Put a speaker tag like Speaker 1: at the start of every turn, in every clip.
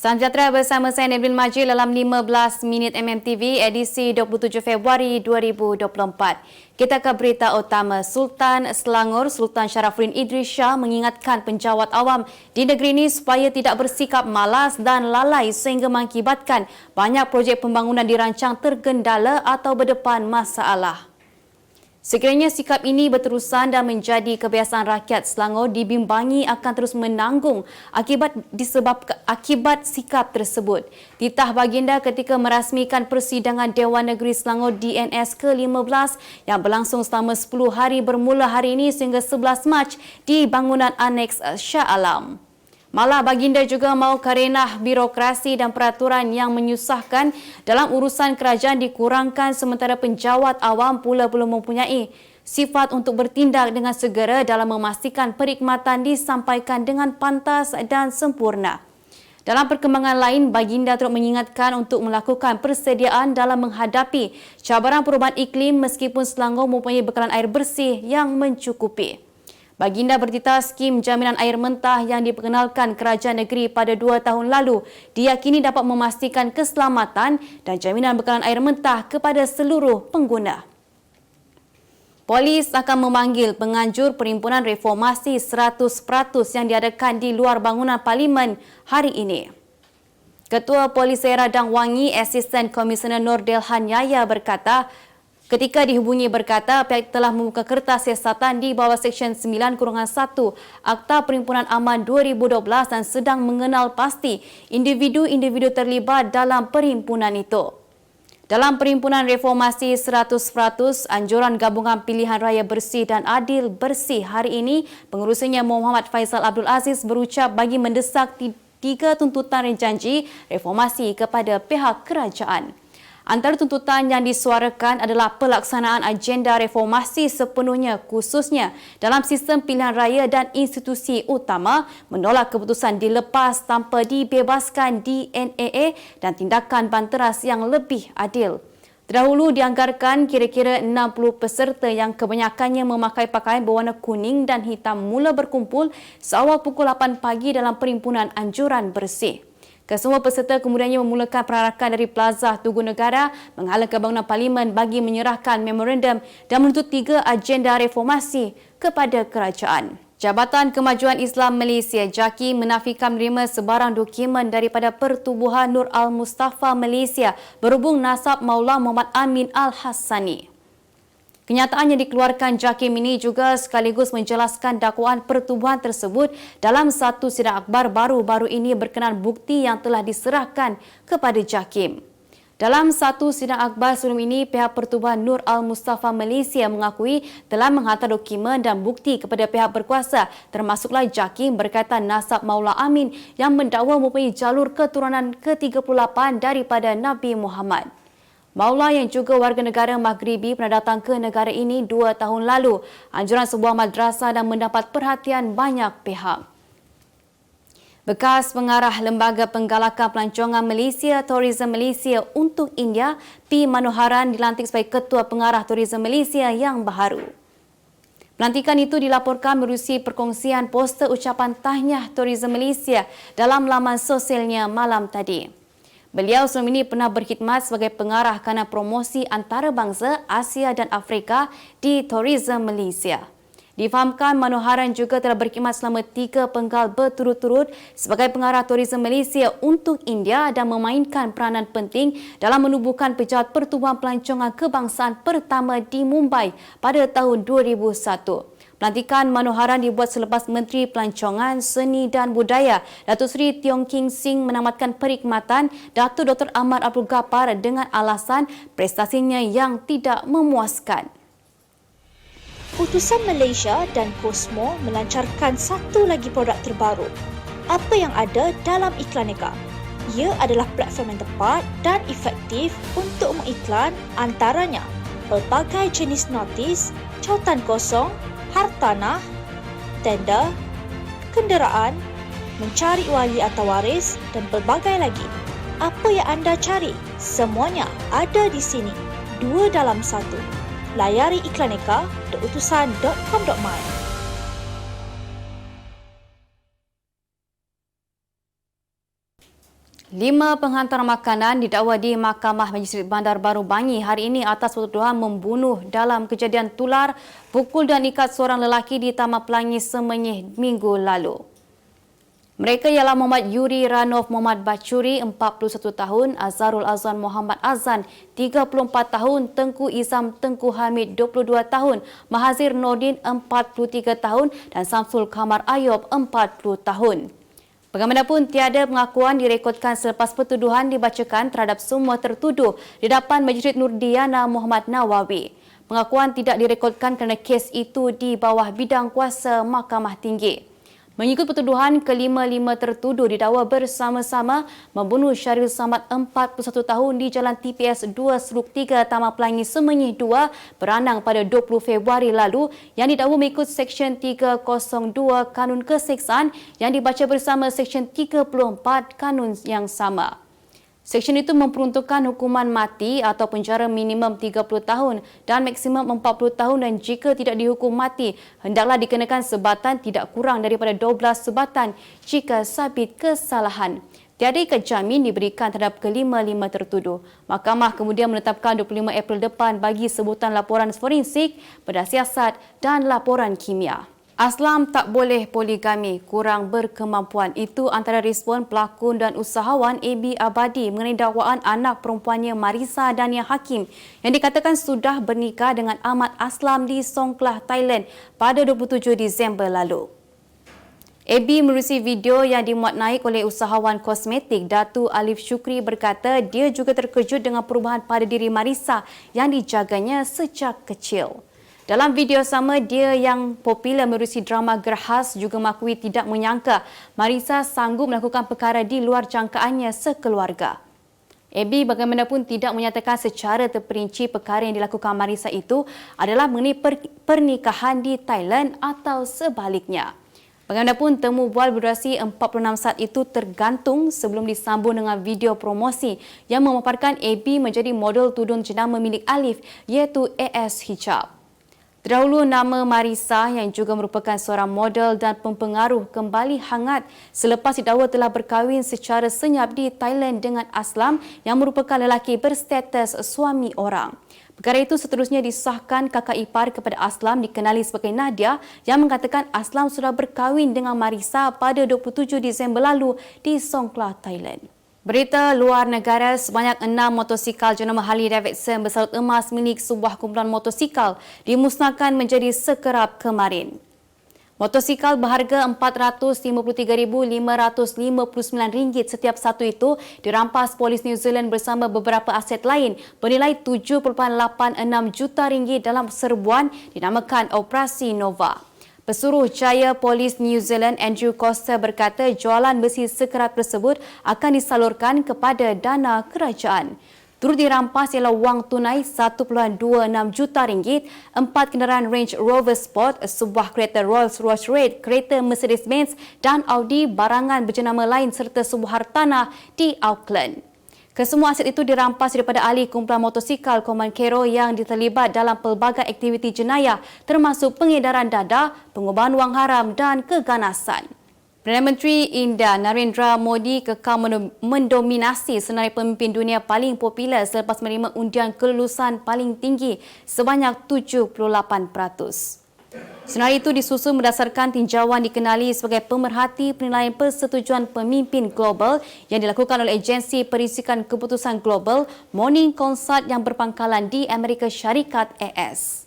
Speaker 1: Salam sejahtera bersama saya Nevin Majid dalam 15 minit MMTV edisi 27 Februari 2024. Kita ke berita utama. Sultan Selangor Sultan Sharafuddin Idris Shah mengingatkan penjawat awam di negeri ini supaya tidak bersikap malas dan lalai sehingga mengakibatkan banyak projek pembangunan dirancang tergendala atau berdepan masalah. Sekiranya sikap ini berterusan dan menjadi kebiasaan rakyat Selangor dibimbangi akan terus menanggung akibat sikap tersebut. Titah baginda ketika merasmikan persidangan Dewan Negeri Selangor DNS ke-15 yang berlangsung selama 10 hari bermula hari ini sehingga 11 Mac di bangunan aneks Shah Alam. Malah baginda juga mahu karenah birokrasi dan peraturan yang menyusahkan dalam urusan kerajaan dikurangkan sementara penjawat awam pula belum mempunyai sifat untuk bertindak dengan segera dalam memastikan perkhidmatan disampaikan dengan pantas dan sempurna. Dalam perkembangan lain, baginda turut mengingatkan untuk melakukan persediaan dalam menghadapi cabaran perubahan iklim meskipun Selangor mempunyai bekalan air bersih yang mencukupi. Baginda bertitah skim jaminan air mentah yang diperkenalkan kerajaan negeri pada 2 tahun lalu diyakini dapat memastikan keselamatan dan jaminan bekalan air mentah kepada seluruh pengguna. Polis akan memanggil penganjur Perhimpunan Reformasi 100% yang diadakan di luar bangunan Parlimen hari ini. Ketua Polis Daerah Dang Wangi, Asisten Komisioner Nur Delhan Yaya berkata, ketika dihubungi berkata pihak telah membuka kertas siasatan di bawah Seksyen 9-1 Akta Perhimpunan Aman 2012 dan sedang mengenal pasti individu-individu terlibat dalam perhimpunan itu. Dalam Perhimpunan Reformasi 100%, anjuran Gabungan Pilihan Raya Bersih dan Adil Bersih hari ini, pengurusannya Muhammad Faisal Abdul Aziz berucap bagi mendesak 3 tuntutan janji reformasi kepada pihak kerajaan. Antara tuntutan yang disuarakan adalah pelaksanaan agenda reformasi sepenuhnya khususnya dalam sistem pilihan raya dan institusi utama, menolak keputusan dilepas tanpa dibebaskan DNAA dan tindakan banteras yang lebih adil. Terdahulu dianggarkan kira-kira 60 peserta yang kebanyakannya memakai pakaian berwarna kuning dan hitam mula berkumpul seawal pukul 8 pagi dalam perhimpunan anjuran bersih. Kesemua peserta kemudiannya memulakan perarakan dari Plaza Tugu Negara menghalang ke bangunan Parlimen bagi menyerahkan memorandum dan menuntut 3 agenda reformasi kepada kerajaan. Jabatan Kemajuan Islam Malaysia JAKI menafikan menerima sebarang dokumen daripada Pertubuhan Nur Al-Mustafa Malaysia berhubung nasab Maula Muhammad Amin Al-Hassani. Kenyataan yang dikeluarkan JAKIM ini juga sekaligus menjelaskan dakwaan pertubuhan tersebut dalam satu sidang akhbar baru-baru ini berkenaan bukti yang telah diserahkan kepada JAKIM. Dalam satu sidang akhbar sebelum ini, pihak Pertubuhan Nur Al-Mustafa Malaysia mengakui telah menghantar dokumen dan bukti kepada pihak berkuasa termasuklah JAKIM berkaitan nasab Maula Amin yang mendakwa mempunyai jalur keturunan ke-38 daripada Nabi Muhammad. Maula yang juga warga negara Maghribi pernah datang ke negara ini 2 tahun lalu. Anjuran sebuah madrasah dan mendapat perhatian banyak pihak. Bekas pengarah Lembaga Penggalakan Pelancongan Malaysia, Tourism Malaysia untuk India, P. Manoharan dilantik sebagai Ketua Pengarah Tourism Malaysia yang baharu. Pelantikan itu dilaporkan menerusi perkongsian poster ucapan tahniah Tourism Malaysia dalam laman sosialnya malam tadi. Beliau sebelum ini pernah berkhidmat sebagai pengarah kerana promosi antarabangsa Asia dan Afrika di Tourism Malaysia. Difahamkan Manoharan juga telah berkhidmat selama 3 penggal berturut-turut sebagai pengarah Tourism Malaysia untuk India dan memainkan peranan penting dalam menubuhkan pejabat Pertubuhan Pelancongan Kebangsaan pertama di Mumbai pada tahun 2001. Pelantikan Manoharan dibuat selepas Menteri Pelancongan, Seni dan Budaya Datuk Seri Tiong King Sing menamatkan perkhidmatan Datuk Dr. Ahmad Abdul Ghaffar dengan alasan prestasinya yang tidak memuaskan.
Speaker 2: Utusan Malaysia dan Cosmo melancarkan satu lagi produk terbaru. Apa yang ada dalam Iklaneka? Ia adalah platform yang tepat dan efektif untuk mengiklan antaranya pelbagai jenis notis, cautan kosong, hartanah, tender, kenderaan, mencari wali atau waris dan pelbagai lagi. Apa yang anda cari? Semuanya ada di sini. 2 dalam 1. Layari iklaneka.utusan.com.my.
Speaker 1: 5 penghantar makanan didakwa di Mahkamah Majistret Bandar Baru Bangi hari ini atas tuduhan membunuh dalam kejadian tular, pukul dan ikat seorang lelaki di Taman Pelangi Semenyih minggu lalu. Mereka ialah Muhammad Yuri Ranov Muhammad Bachuri, 41 tahun, Azharul Azwan Muhammad Azan, 34 tahun, Tengku Izam Tengku Hamid, 22 tahun, Mahazir Nordin, 43 tahun dan Samsul Kamar Ayub, 40 tahun. Bagaimanapun, tiada pengakuan direkodkan selepas pertuduhan dibacakan terhadap semua tertuduh di hadapan Majistret Nurdiana Muhammad Nawawi. Pengakuan tidak direkodkan kerana kes itu di bawah bidang kuasa Mahkamah Tinggi. Mengikut pertuduhan, kelima-lima tertuduh didakwa bersama-sama membunuh Syaril Samad 41 tahun di Jalan TPS 2/3 Taman Pelangi Semenyih 2 Peranang pada 20 Februari lalu yang didakwa mengikut Seksyen 302 Kanun Keseksaan yang dibaca bersama Seksyen 34 Kanun yang sama. Seksyen itu memperuntukkan hukuman mati atau penjara minimum 30 tahun dan maksimum 40 tahun dan jika tidak dihukum mati, hendaklah dikenakan sebatan tidak kurang daripada 12 sebatan jika sabit kesalahan. Tiada ikat jamin diberikan terhadap kelima-lima tertuduh. Mahkamah kemudian menetapkan 25 April depan bagi sebutan laporan forensik, bedah siasat dan laporan kimia. Aslam tak boleh poligami, kurang berkemampuan. Itu antara respon pelakon dan usahawan AB Abadi mengenai dakwaan anak perempuannya Marisa Dania Hakim yang dikatakan sudah bernikah dengan Ahmad Aslam di Songkhla, Thailand pada 27 Disember lalu. AB menerusi video yang dimuat naik oleh usahawan kosmetik Datu Alif Syukri berkata dia juga terkejut dengan perubahan pada diri Marisa yang dijaganya sejak kecil. Dalam video sama, dia yang popular menerusi drama Gerhas juga mengakui tidak menyangka Marisa sanggup melakukan perkara di luar jangkaannya sekeluarga. AB bagaimanapun tidak menyatakan secara terperinci perkara yang dilakukan Marisa itu adalah mengenai pernikahan di Thailand atau sebaliknya. Bagaimanapun, temu bual berdurasi 46 saat itu tergantung sebelum disambung dengan video promosi yang memaparkan AB menjadi model tudung jenama milik Alif iaitu AS Hijab. Terdahulu, nama Marisa yang juga merupakan seorang model dan pempengaruh kembali hangat selepas didakwa telah berkahwin secara senyap di Thailand dengan Aslam yang merupakan lelaki berstatus suami orang. Perkara itu seterusnya disahkan kakak ipar kepada Aslam dikenali sebagai Nadia yang mengatakan Aslam sudah berkahwin dengan Marisa pada 27 Disember lalu di Songkhla, Thailand. Berita luar negara, sebanyak 6 motosikal jenama Harley Davidson bersaut emas milik sebuah kumpulan motosikal dimusnahkan menjadi sekerap kemarin. Motosikal berharga RM453,559 setiap satu itu dirampas polis New Zealand bersama beberapa aset lain bernilai RM7.86 juta dalam serbuan dinamakan Operasi Nova. Pesuruh Jaya Polis New Zealand Andrew Costa berkata jualan besi sekerat tersebut akan disalurkan kepada dana kerajaan. Turut dirampas ialah wang tunai RM1.26 juta, 4 kenderaan Range Rover Sport, sebuah kereta Rolls-Royce Red, kereta Mercedes-Benz dan Audi, barangan berjenama lain serta sebuah hartanah di Auckland. Kesemua aset itu dirampas daripada ahli kumpulan motosikal Command Kero yang terlibat dalam pelbagai aktiviti jenayah termasuk pengedaran dadah, pengubahan wang haram dan keganasan. Perdana Menteri India Narendra Modi kekal mendominasi senarai pemimpin dunia paling popular selepas menerima undian kelulusan paling tinggi sebanyak 78%. Senarai itu disusun berdasarkan tinjauan dikenali sebagai pemerhati penilaian persetujuan pemimpin global yang dilakukan oleh agensi perisikan keputusan global Morning Consult yang berpangkalan di Amerika Syarikat AS.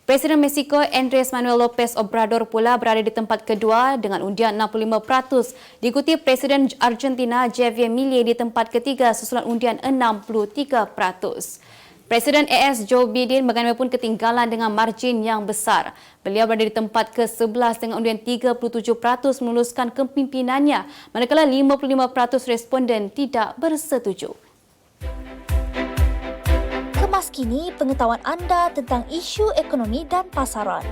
Speaker 1: Presiden Mexico Andrés Manuel López Obrador pula berada di tempat kedua dengan undian 65%, diikuti Presiden Argentina Javier Milei di tempat ketiga susulan undian 63%. Presiden AS Joe Biden bagaimanapun ketinggalan dengan margin yang besar. Beliau berada di tempat ke-11 dengan undian 37% meluluskan kepimpinannya, manakala 55% responden tidak bersetuju.
Speaker 2: Kemas kini pengetahuan anda tentang isu ekonomi dan pasaran.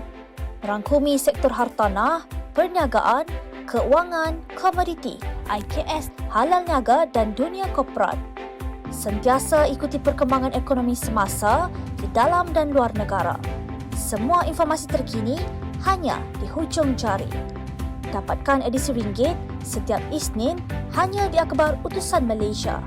Speaker 2: Merangkumi sektor hartanah, perniagaan, keuangan, komoditi, IKS, halal niaga dan dunia korporat. Sentiasa ikuti perkembangan ekonomi semasa di dalam dan luar negara. Semua informasi terkini hanya di hujung jari. Dapatkan edisi ringgit setiap Isnin hanya di Akhbar Utusan Malaysia.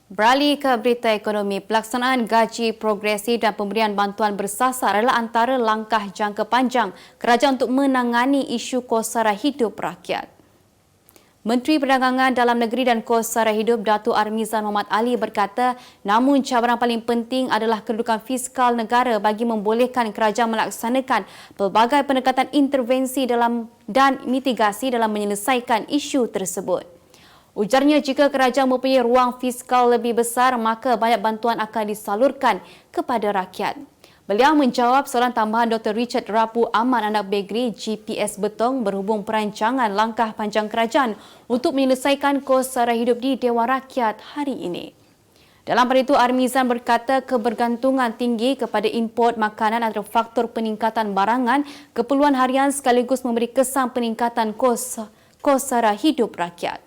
Speaker 1: Beralih ke berita ekonomi, pelaksanaan gaji progresif dan pemberian bantuan bersasar adalah antara langkah jangka panjang kerajaan untuk menangani isu kos sara hidup rakyat. Menteri Perdagangan Dalam Negeri dan Kos Sara Hidup Datuk Armizan Mohamad Ali berkata, namun cabaran paling penting adalah kedudukan fiskal negara bagi membolehkan kerajaan melaksanakan pelbagai pendekatan intervensi dan mitigasi dalam menyelesaikan isu tersebut. Ujarnya jika kerajaan mempunyai ruang fiskal lebih besar, maka banyak bantuan akan disalurkan kepada rakyat. Beliau menjawab soalan tambahan Dr. Richard Rapu Aman Anak Begri GPS Betong berhubung perancangan langkah panjang kerajaan untuk menyelesaikan kos sara hidup di Dewan Rakyat hari ini. Dalam pada itu, Armizan berkata kebergantungan tinggi kepada import makanan adalah faktor peningkatan barangan keperluan harian sekaligus memberi kesan peningkatan kos sara hidup rakyat.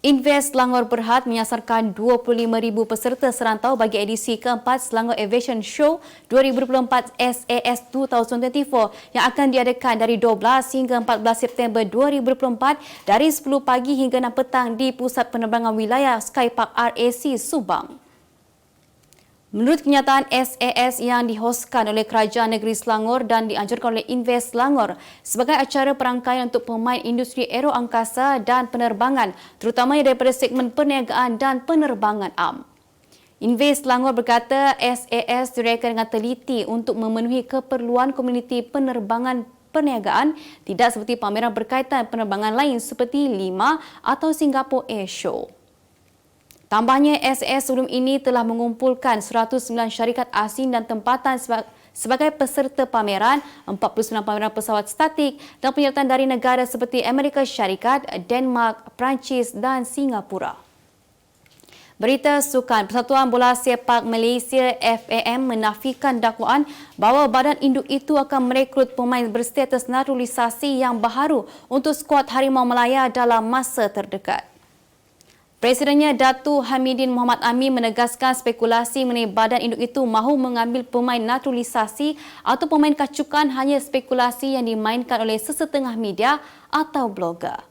Speaker 1: Invest Selangor Berhad menyasarkan 25,000 peserta serantau bagi edisi keempat Selangor Aviation Show 2024 SAS 2024 yang akan diadakan dari 12 hingga 14 September 2024 dari 10 pagi hingga 6 petang di Pusat Penerbangan Wilayah Skypark RAC Subang. Menurut kenyataan SAS yang dihoskan oleh Kerajaan Negeri Selangor dan dianjurkan oleh Invest Selangor sebagai acara perangkaian untuk pemain industri aero angkasa dan penerbangan, terutamanya daripada segmen perniagaan dan penerbangan am. Invest Selangor berkata SAS direka dengan teliti untuk memenuhi keperluan komuniti penerbangan perniagaan, tidak seperti pameran berkaitan penerbangan lain seperti LIMA atau Singapore Air Show. Tambahnya, SAS sebelum ini telah mengumpulkan 109 syarikat asing dan tempatan sebagai peserta pameran, 49 pameran pesawat statik dan penyertaan dari negara seperti Amerika Syarikat, Denmark, Perancis dan Singapura. Berita sukan, Persatuan Bola Sepak Malaysia FAM menafikan dakwaan bahawa badan induk itu akan merekrut pemain berstatus naturalisasi yang baharu untuk skuad Harimau Malaya dalam masa terdekat. Presidennya Datuk Hamidin Mohamad Amin menegaskan spekulasi mengenai badan induk itu mahu mengambil pemain naturalisasi atau pemain kacukan hanya spekulasi yang dimainkan oleh sesetengah media atau blogger.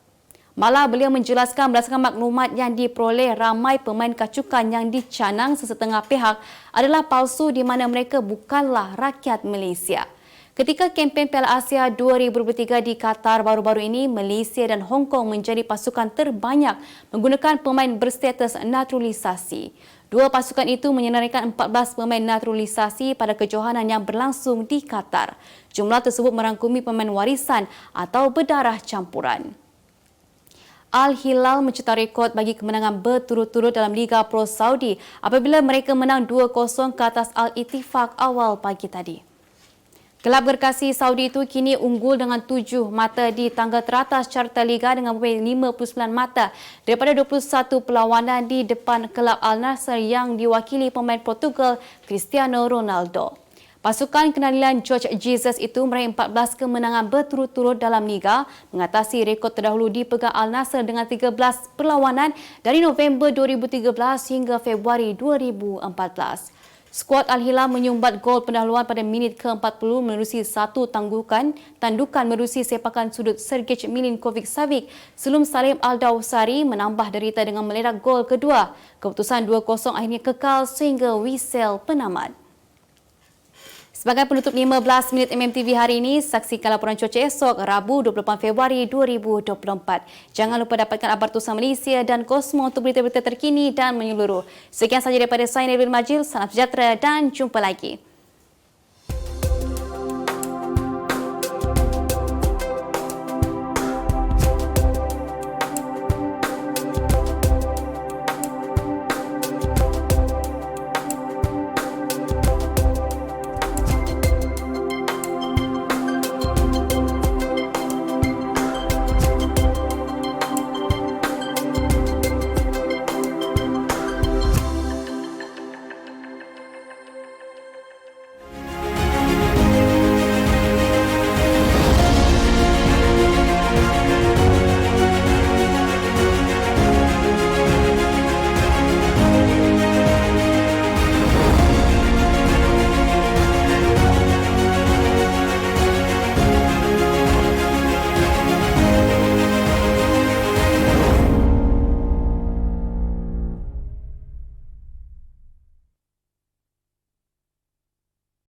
Speaker 1: Malah beliau menjelaskan berdasarkan maklumat yang diperoleh, ramai pemain kacukan yang dicanang sesetengah pihak adalah palsu di mana mereka bukanlah rakyat Malaysia. Ketika kempen Piala Asia 2023 di Qatar baru-baru ini, Malaysia dan Hong Kong menjadi pasukan terbanyak menggunakan pemain berstatus naturalisasi. Dua pasukan itu menyenaraikan 14 pemain naturalisasi pada kejohanan yang berlangsung di Qatar. Jumlah tersebut merangkumi pemain warisan atau berdarah campuran. Al-Hilal mencetak rekod bagi kemenangan berturut-turut dalam Liga Pro Saudi apabila mereka menang 2-0 ke atas Al-Ittifaq awal pagi tadi. Kelab gergasi Saudi itu kini unggul dengan 7 mata di tangga teratas carta Liga dengan mempunyai 59 mata daripada 21 perlawanan di depan kelab Al-Nassr yang diwakili pemain Portugal Cristiano Ronaldo. Pasukan kenalian George Jesus itu meraih 14 kemenangan berturut-turut dalam Liga, mengatasi rekod terdahulu dipegang Al-Nassr dengan 13 perlawanan dari November 2013 hingga Februari 2014. Skuad Al-Hilal menyumbat gol pendahuluan pada minit ke-40 menerusi satu tandukan menerusi sepakan sudut Sergej Milinkovic-Savic sebelum Salim Al-Dawsari menambah derita dengan meledak gol kedua. Keputusan 2-0 akhirnya kekal sehingga whistle penamat. Sebagai penutup 15 minit MMTV hari ini, saksikan laporan cuaca esok Rabu 28 Februari 2024. Jangan lupa dapatkan Akhbar Utusan Malaysia dan Kosmo untuk berita-berita terkini dan menyeluruh. Sekian sahaja daripada saya, Neville Majil. Salam sejahtera dan jumpa lagi.